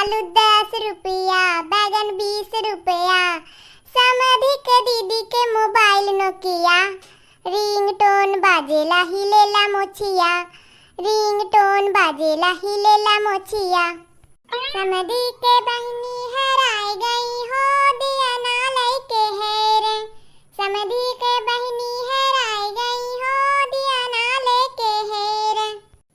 आलू 10 रुपया, बैगन 20 रुपया, समधि के दीदी के मोबाइल नोकिया, रिंगटोन बाजेला हिलेला मोचिया, रिंगटोन बाजेला हिलेला मोचिया। समधि के बहनी हराई गई हो दिया ना लइके हेरे, समधि के बहनी हराई गई हो दिया ना लेके हेरे।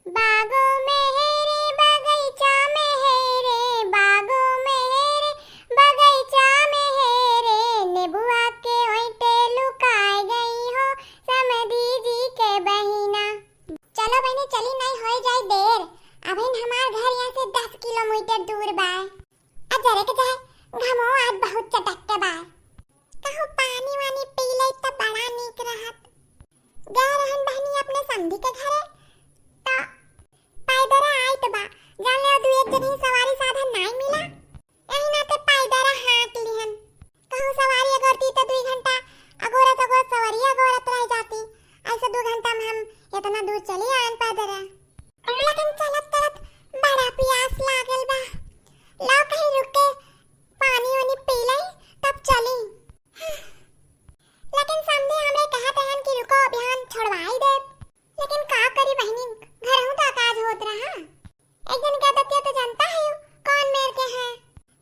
बागों में हेरे बगीचा में हेरे, बागों में हेरे बगीचा में हेरे, नेबुआ के ओंटे लुकाई गई हो समधि जी के बहिना। चलो बहनी चली नहीं हो जाए देर, अभी हमार घर यहाँ से 10 किलोमीटर दूर बा। जरे के जाए घमो आज बहुत चटक के बा, कहूँ पानी वानी पी ले तो बड़ा नीक रहत। गए रहन बहनी अपने समधी के घरे तो पैदरा आइत बा, जान ले दू एक जनी सवारी साधन नहीं मिला, यही नाते पैदरा हाथ लिहन। कहूँ सवारी अगरती तो 2 घंटा अगोरत अगोरत सवारी अगोरत रह जाती, ऐसे 2 घंटा में हम इतना दूर चली आन पैदरा। लेकिन चलत चलत बड़ा प्यास लागल बा, लाओ कहीं रुक के पानी वानी पी लई तब चली। लेकिन समझे हमरे कहत रहन कि रुको अभियान छोड़वाई दे, लेकिन का करी बहनी घर हूं तो काज होत रहा। एक दिन के बतिया तो जानता है कौन मेर के है,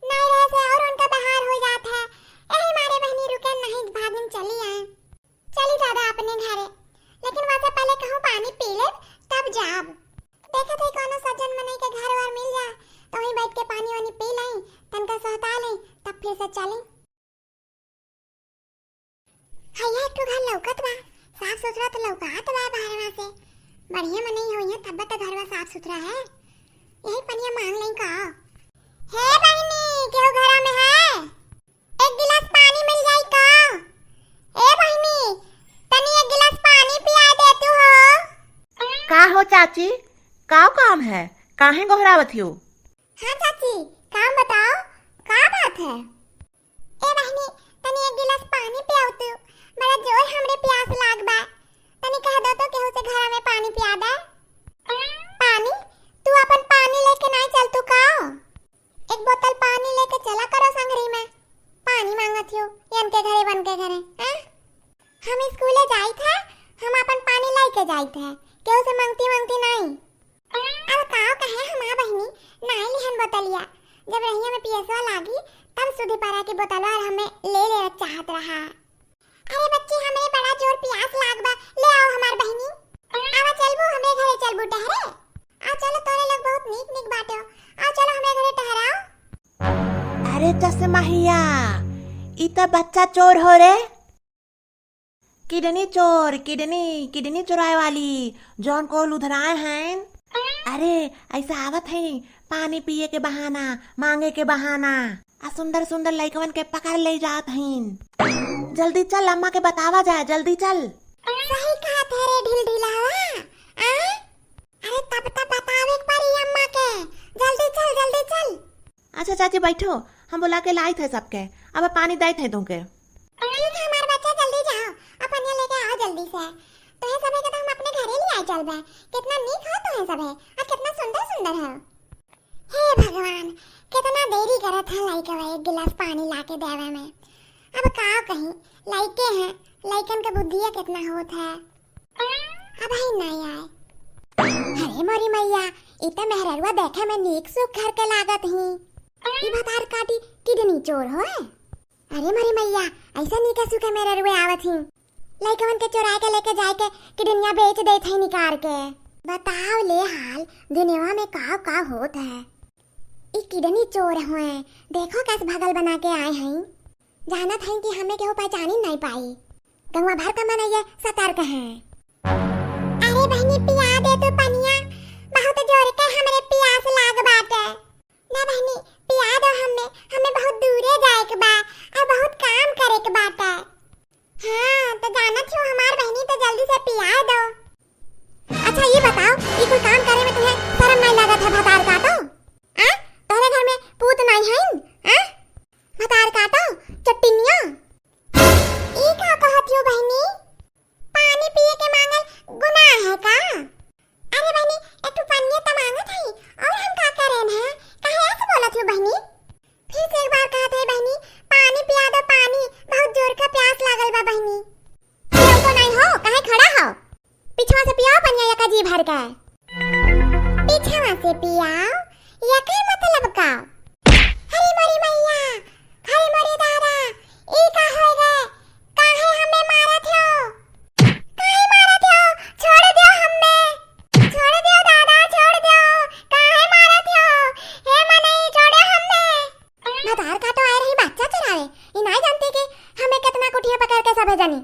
नहीं रहे से और उनका बहार हो जात है, यही मारे बहनी रुके नहीं भागन चली आए। चली दादा अपने घरे, लेकिन वहां से पहले कहूं पानी पी ले तब जाब। देखा थे कोनो सज्जन मने के घर वार मिल जाए तो वहीं बैठ के पानी वानी पी लई, तनका सहता लई तब फिर से चली। हैया एक घर लौकत बा, साफ सुथरा तो लौकात बा बाहरवा से, बढ़िया मने होई है तब तो घरवा साफ सुथरा है। यही पनिया मांग लई का। हे बहनी केहू घरा में है, एक गिलास पानी मिल जाई का। ए बहनी तनी एक गिलास पानी पिया दे तू हो। का हो चाची, का काम है, काहे गोहरावत हो? हाँ चाची काम बताओ, का बात है? ए बहनी तनी एक गिलास पानी पियाओ तू, बड़ा जोर हमरे प्यास लाग बा, तनी कह दो तो केहू से घरा में पानी पिया दे। पानी? तू अपन पानी लेके नहीं चल तू का? एक बोतल पानी लेके चला करो संगरी में, पानी मांगत हो यन के घरे बन के घरे हैं? हम स्कूले जाई थे, हम अपन पानी लेके जाई थे, केहू से मांगती मांगती नहीं। अब काव कहे हमार बहनी नहीं लिहन बोतलिया, जब रहिया में पियसवा लागी तब सुधी पारा की बोतलवा हमें ले चाहत रहा। अरे बच्ची हमें बड़ा जोर प्यास लाग बा, ले आओ हमार बहनी। आवा चलबू हमरे घरे चलबू टहरे। आ चलो तोरे लोग बहुत नीक नीक बाटे हो, आ चलो हमरे घरे टहराओ। अरे चश्माहिया ई तो बच्चा चोर हो रे, किडनी चोर, किडनी चुराए वाली जौन को लुधराए हैं। अरे ऐसा आवत है पानी पिए के बहाना, मांगे के बहाना, आ सुंदर सुंदर लइकवन के पकड़ ले जात हैं। जल्दी चल अम्मा के बतावा जाए, जल्दी चल। सही कहा तेरे ढिल ढिलावा। अरे तब तक बतावे पड़ी अम्मा के, जल्दी चल जल्दी चल। अच्छा चाची बैठो, हम बुला के लाई थे सबके, अब पानी दे थे तुमके। ठीक है हमारे बच्चे जल्दी जाओ, अपन ये लेके आओ जल्दी से। तो ये सबे के तो हम अपने घरे ले आए चल बे, कितना नीक हो तो है सबे, और कितना सुंदर सुंदर है। हे भगवान कितना देरी करत है लइका एक गिलास पानी लाके देवे में। अब का कहीं लइके हैं, लइकन के बुद्धिया कितना होत है, अब ही नहीं आए। अरे मोरी मैया ई तो मेहररुआ देखे में नीक सुख घर के लागत ही, ई भतार काटी किडनी चोर होए। अरे मोरी मैया ऐसा नीक सुख मेहररुआ आवत ही, लइकवन के चोरा के लेके जाए के किडनिया बेच देत है निकाल के। बताओ ले हाल दुनिया में का होत है। ई किडनी चोर हुए, देखो कैसे भगल बना के आए हैं, जानत हैं कि हमें केहू पहचान ही नहीं पाई, गंवा भर का मन ये सतर्क है। अरे बहनी पिया दे तू पनिया, बहुत जोर के हमरे प्यास लाग बाटे। ना बहनी पिया दो हमें बहुत दूरे जाए के बा और बहुत काम करे के बाटे। हाँ तो जानत हो हमार बहनी तो जल्दी से पिया दो। अच्छा ये बताओ ये कोई काम करे में तुम्हें शर्म नहीं लगत है भतार काटो? तोरे घर में पूत नहीं है? भतार काटो चट्टिनिया। ई का कहत हो बहनी? पानी पिए के मांगल गुनाह है का? अरे बहनी एक तो पानी तो मांगत है और हम का करें हैं? काहे ऐसे बोलत हो बहनी, फिर से एक बार कहत है बहनी, पानी पिया दो पानी, बहुत जोर का प्यास लागल बा बहनी। पियो तो नहीं हो, काहे खड़ा हो? पीछवा से पियाओ पनिया का जी भर के। पीछवा से पियाओ, ये का मतलब का? हरी मोरी मैया, हरी मोरी दादा, ई का होय गए? काहे हमें मारत हो? काहे मारत हो? छोड़ दो हमें, छोड़ दो दादा, छोड़ दो। काहे मारत हो? हे मनई छोड़ो हमें। मदार का तो आए रही बच्चा चुरावे, ई नहीं जानती कि हमें कितना कुटिया पकड़ के सब जनी।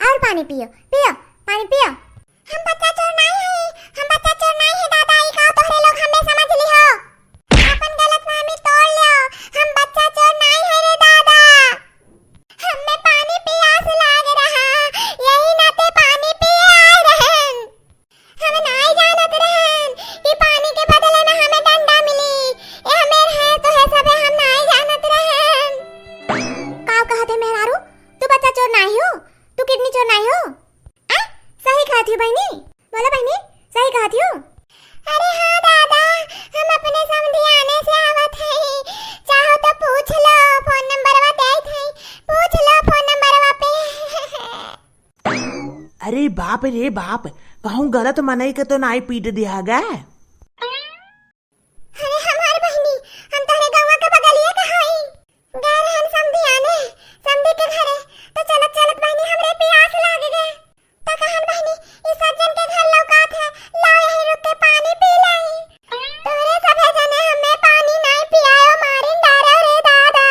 और पानी पियो, पियो, पानी पियो। हम बच्चा चोर नहीं है, हम बच्चा चोर नहीं है दादा, ई का तोहरे लोग हमें समझ ली हो। अपन गलतफहमी तोड़ लियो, हम बच्चा चोर नहीं है रे दादा। हमें पानी प्यास लाग रहा, यही नाते पानी पिए आए रहन। हम नहीं जानत रहन कि पानी के बदले में हमें डंडा मिली। ए हमें है तो है सब, हम नहीं जानत रहन। काव कहत है मेहरारू, तू बच्चा चोर नहीं हो, तू किडनी चोर नहीं हो? सही कहती हूँ बहनी, बोलो बहनी, सही कहती हूँ। अरे हाँ दादा, हम अपने समधियाने से आवत हई, चाहो तो पूछ लो, फोन नंबरवा देत हई, पूछ लो फोन नंबरवा पे। अरे बाप रे बाप, कहूँ गलत मनई के तो नाई पीट दिया गए। अरे हमार बहनी, हम तोहरे गांव के बगलिए का हई, गए रहन समधियाने, समधी के घरे, तो चलत चलत बहनी हमरे प्यास लाग गए। तो कहन बहनी, इस सज्जन के घर लौकात है, लाओ यहीं रुक के पानी पी लाई। तोरे सभे जने हमें पानी नहीं पियायो, मारिन डारो रे दादा।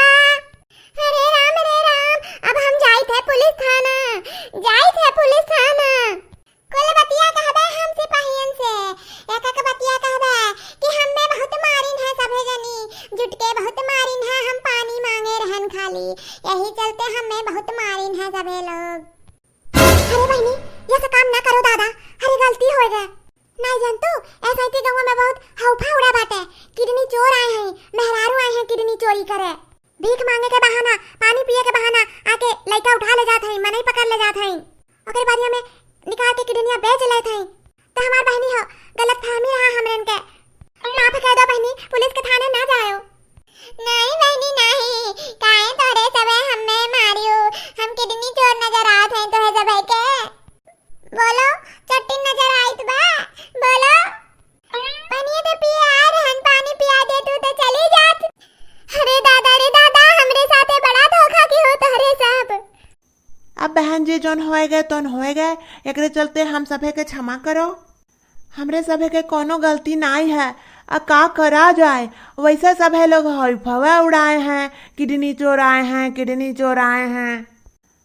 अरे राम रे राम, अब हम जाई थे पुलिस थाना, जाई थे पुलिस थाना। कुल बतिया कहबे हम सिपाहियन से, एक एक बतिया कहबे कि हमें बहुत मारिन है सभे जनी, जुट के बहुत मारिन है, हम पानी मांगे रहन खाली, यही चलते हमें बहुत मारिन है सभे लोग। अरे बहनी, ये सब काम ना करो दादा, अरे गलती हो गए। नहीं जानतो, ऐसा ही गांव में बहुत हौफा उड़ा बाटे, किडनी चोर आए हैं, मेहरारू आए हैं किडनी चोरी करे। भीख मांगे के बहाना, पानी पिए के बहाना आके लड़का उठा ले जात हैं, मनई पकड़ ले जात हैं, ओकरे बारिया में निकाल के किडनिया बेच लेत हैं। तो हमार बहनी हो, गलतफहमी रहा हमरन के, माफ कर दो बहनी, पुलिस के थाने ना जाओ। नहीं बहनी नहीं, काहे तोरे सबे हमें मारियो, हम किडनी चोर नजर आत हैं तोहे सबे के। बोलो, चट्टी नजर आइत बा, बोलो। पानी तो पिए आ रहन, पानी पिया दे तू तो चली जात। अरे दादा रे दादा, हमरे साथे बड़ा धोखा की हो तोहरे सब। अब बहन जी जोन होए गए तोन होए गए, एकरे चलते हम सभे के क्षमा करो। हमरे सभे के कोनो गलती नहीं है, का करा जाए, वैसे सभे लोग हवा उड़ाए हैं, किडनी चोर आए हैं, किडनी चोर आए हैं,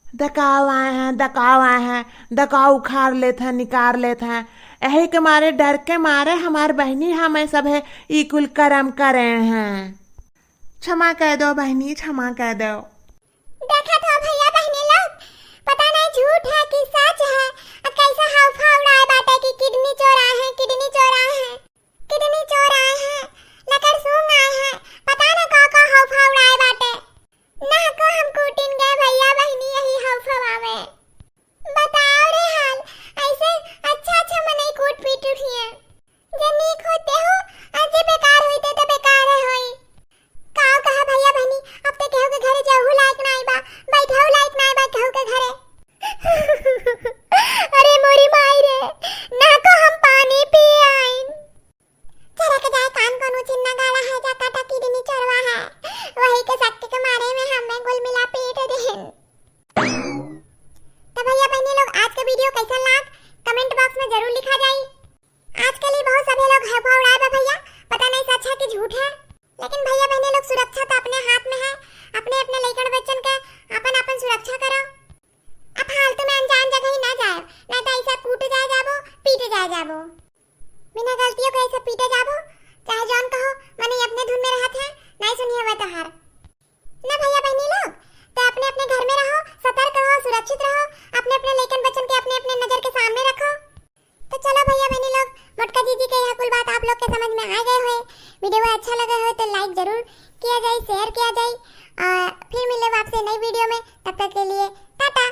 डकाव आए हैं, डकाव आए हैं, डकाव उखाड़ लेते हैं, निकाल लेते हैं। यही के मारे, डर के मारे हमार बहनी हमें सभे ई कुल कर्म करे हैं। क्षमा कह दो बहनी, क्षमा कह दो। देखा था भैया बहनी लोग, पता नहीं झूठ है कि सच है, कैसा हौफा उड़ाए बाटे कि किडनी चोर आए हैं, किडनी चोर आए हैं, किडनी चोर आए हैं, लकड़ सूंघ आए हैं, पता न का हौफा उड़ाए बाटे। ना को हम कूटिन गए भैया बहनी यही हौफा में। बताओ रे हाल, ऐसे अच्छा मनई कूट पीट उठिए, जे नीक होते हो, जे बेकार होते तो बेकार है होई। का कहा भैया बहनी, अब ते केहू के घरे जाहू लायक नहीं बा, बैठाऊ लायक नहीं बा केहू के घरे। अरे मोरी माई रे, ना को हम पानी पी आइन। चला के जाए कान को चिन्ना गाड़ा है, जा काटा किडनी चोरवा है, वही के शक्ति के मारे में हमें गुल मिला पीट देन। तो भैया बहनी लोग, आज का वीडियो कैसा लगा कमेंट बॉक्स में जरूर लिखा जाए। आज के लिए बहुत सभी लोग हवा उड़ाए बा भैया, पता नहीं सच है कि झूठ है, लेकिन भैया बहनी लोग सुरक्षा तो अपने हाथ में है, अपने अपने लइकन बच्चन के अपन अपन सुरक्षा करो। अब फालतू में अनजान जगह ही ना जाओ, नहीं तो ऐसा कूट जाए जाबो, पीट जाए जाबो, बिना गलतियों के ऐसे पीटे जाबो, चाहे जौन कहो मने अपने धुन में रहत है, नहीं सुनिए हुआ तो हार ना भैया बहनी लोग। तो अपने अपने घर में रहो, सतर्क रहो, सुरक्षित रहो, अपने अपने लेकिन बच्चन के अपने अपने नजर के सामने रखो। तो चलो भैया बहनी लोग, मोटका जी की यह कुल बात आप लोग के समझ में आ गए हो, वीडियो अच्छा लगा हो तो लाइक जरूर किया जाए, शेयर किया जाए, और फिर मिले आपसे नई वीडियो में, तब तक के लिए टाटा।